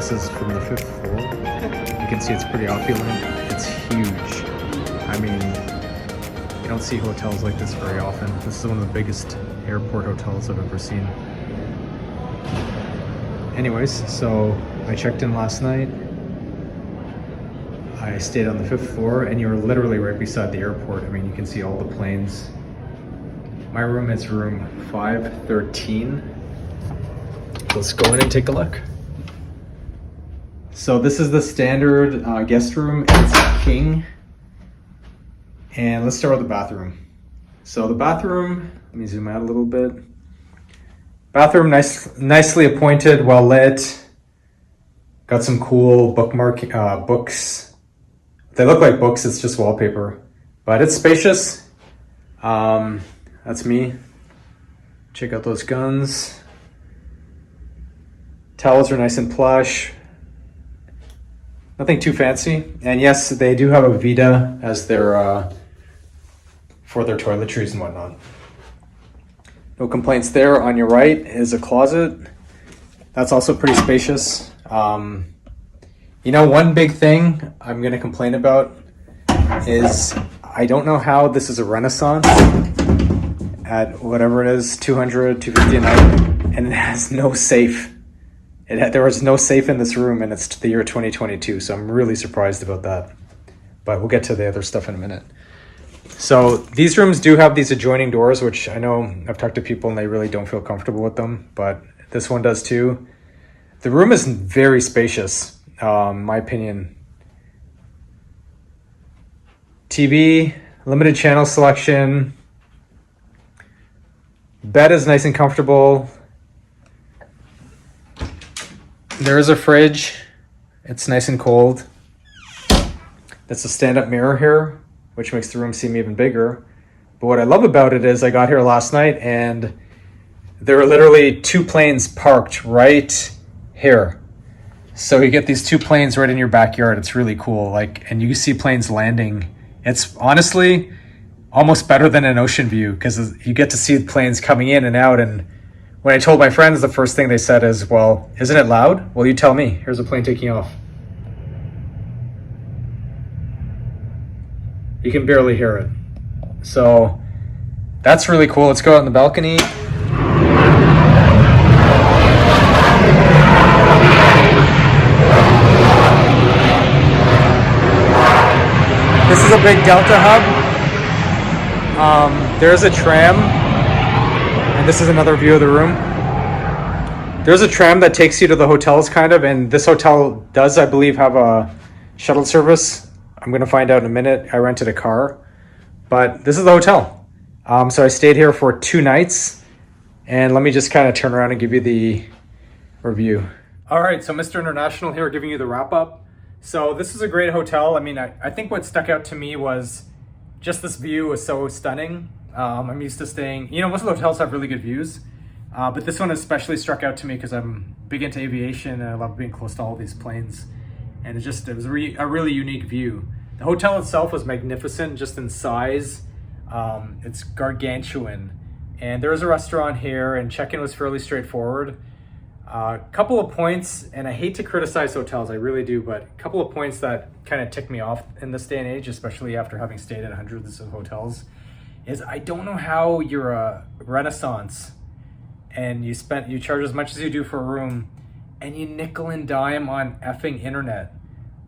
This is from the 5th floor. You can see it's pretty opulent. It's huge. I mean, you don't see hotels like this very often. This is one of the biggest airport hotels I've ever seen. Anyways, so I checked in last night. I stayed on the 5th floor, and you're literally right beside the airport. I mean, you can see all the planes. My room is room 513. Let's go in and take a look. So this is the standard guest room. It's king. And let's start with the bathroom. So the bathroom, let me zoom out a little bit. Bathroom, nicely appointed, well lit. Got some cool books. They look like books, it's just wallpaper. But it's spacious. That's me. Check out those guns. Towels are nice and plush. Nothing too fancy. And yes, they do have a Vita as their for their toiletries and whatnot. No complaints there. On your right is a closet. That's also pretty spacious. You know, one big thing I'm going to complain about is I don't know how this is a Renaissance at whatever it is, 200, 250 a night, and it has no safe. There was no safe in this room, and it's the year 2022, so I'm really surprised about that. But we'll get to the other stuff in a minute. So these rooms do have these adjoining doors, which I know I've talked to people and they really don't feel comfortable with them, but this one does too. The room is very spacious, my opinion. TV, limited channel selection. Bed is nice and comfortable. There is a fridge. It's nice and cold. That's a stand-up mirror here, which makes the room seem even bigger. But what I love about it is I got here last night and there are literally 2 planes parked right here. So you get these 2 planes right in your backyard. It's really cool. And you see planes landing. It's honestly almost better than an ocean view because you get to see planes coming in and out. And when I told my friends, the first thing they said is, well, isn't it loud? Well, you tell me. Here's a plane taking off. You can barely hear it. So that's really cool. Let's go out on the balcony. This is a big Delta hub. There's a tram. And this is another view of the room. There's a tram that takes you to the hotels and this hotel does, I believe, have a shuttle service. I'm going to find out in a minute. I rented a car, but this is the hotel. So I stayed here for 2 nights, and let me just kind of turn around and give you the review. All right, so Mr. International here giving you the wrap up. So this is a great hotel. I mean, I think what stuck out to me was just this view was so stunning. I'm used to staying, most of the hotels have really good views, but this one especially struck out to me because I'm big into aviation and I love being close to all these planes. And it was a really unique view. The hotel itself was magnificent just in size. It's gargantuan. And there was a restaurant here and check-in was fairly straightforward. A couple of points, and I hate to criticize hotels, I really do, but a couple of points that kind of tick me off in this day and age, especially after having stayed at hundreds of hotels, is I don't know how you're a Renaissance and you charge as much as you do for a room and you nickel and dime on effing internet.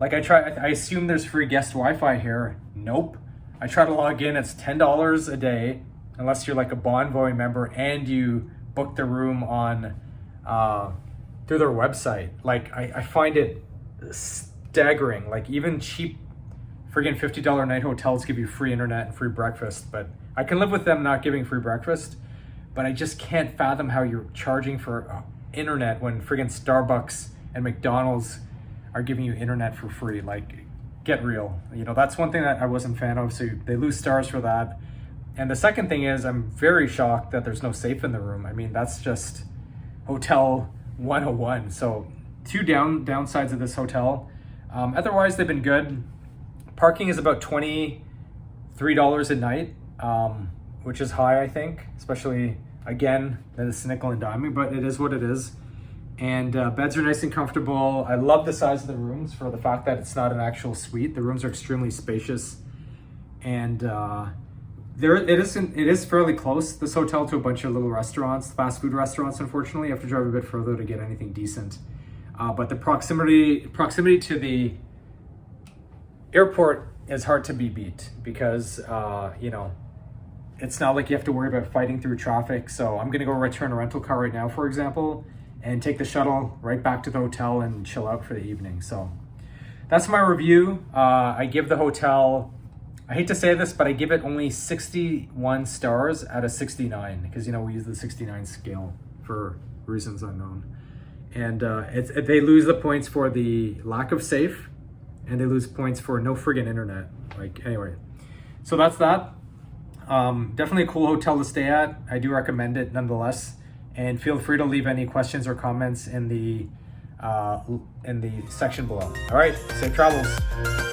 I assume there's free guest Wi-Fi here. Nope. I try to log in, it's $10 a day, unless you're like a Bonvoy member and you book the room on through their website. I find it staggering. Even cheap friggin' $50 night hotels give you free internet and free breakfast, but I can live with them not giving free breakfast, but I just can't fathom how you're charging for internet when friggin' Starbucks and McDonald's are giving you internet for free. Get real. That's one thing that I wasn't a fan of, so they lose stars for that. And the second thing is I'm very shocked that there's no safe in the room. I mean, that's just Hotel 101. So 2 downsides of this hotel. Otherwise, they've been good. Parking is about $23 a night, which is high, I think, especially, again, that is nickel and diming, but it is what it is. And beds are nice and comfortable. I love the size of the rooms for the fact that it's not an actual suite. The rooms are extremely spacious. And it is fairly close, this hotel, to a bunch of little restaurants, fast food restaurants. Unfortunately, you have to drive a bit further to get anything decent. But the proximity to the airport is hard to be beat because, you know, it's not like you have to worry about fighting through traffic. So I'm gonna go return a rental car right now, for example, and take the shuttle right back to the hotel and chill out for the evening. So that's my review. I give the hotel, I hate to say this, but I give it only 61 stars out of 69 because, you know, we use the 69 scale for reasons unknown. And they lose the points for the lack of safe, and they lose points for no friggin' internet. Like, anyway, so that's that. Definitely a cool hotel to stay at. I do recommend it nonetheless. And feel free to leave any questions or comments in the section below. All right, safe travels.